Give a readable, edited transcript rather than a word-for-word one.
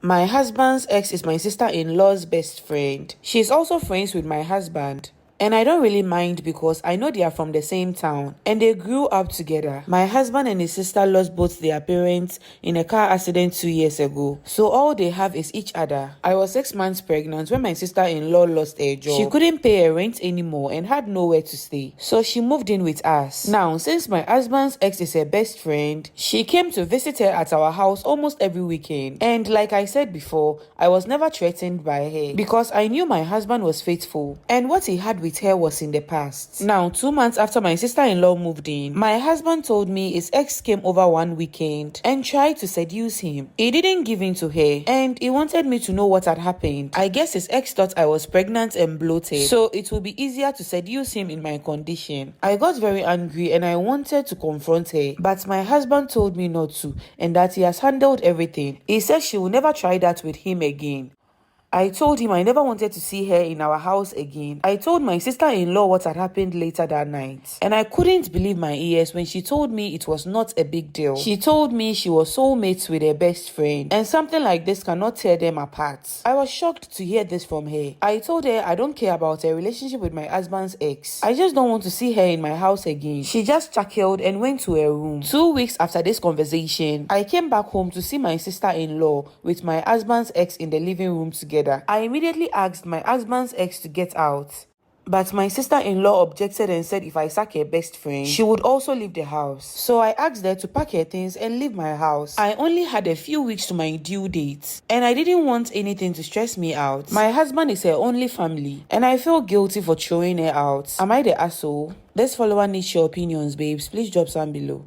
My husband's ex is my sister-in-law's best friend. She's also friends with my husband. And I don't really mind because I know they are from the same town and they grew up together. My husband and his sister lost both their parents in a car accident 2 years ago. So all they have is each other. I was 6 months pregnant when my sister-in-law lost her job. She couldn't pay her rent anymore and had nowhere to stay. So she moved in with us. Now, since my husband's ex is her best friend, she came to visit her at our house almost every weekend. And like I said before, I was never threatened by her because I knew my husband was faithful and what he had with her was in the past. Now, 2 months after my sister-in-law moved in, my husband told me his ex came over one weekend and tried to seduce him. He didn't give in to her and he wanted me to know what had happened. I guess his ex thought I was pregnant and bloated, so it would be easier to seduce him in my condition. I got very angry and I wanted to confront her, but my husband told me not to and that he has handled everything. He said she will never try that with him again. I told him I never wanted to see her in our house again. I told my sister-in-law what had happened later that night. And I couldn't believe my ears when she told me it was not a big deal. She told me she was soulmates with her best friend and something like this cannot tear them apart. I was shocked to hear this from her. I told her I don't care about her relationship with my husband's ex. I just don't want to see her in my house again. She just chuckled and went to her room. 2 weeks after this conversation, I came back home to see my sister-in-law with my husband's ex in the living room together. I immediately asked my husband's ex to get out. But my sister-in-law objected and said if I sack her best friend, she would also leave the house. So I asked her to pack her things and leave my house. I only had a few weeks to my due date, and I didn't want anything to stress me out. My husband is her only family, and I feel guilty for throwing her out. Am I the asshole? This follower needs your opinions, babes. Please drop some below.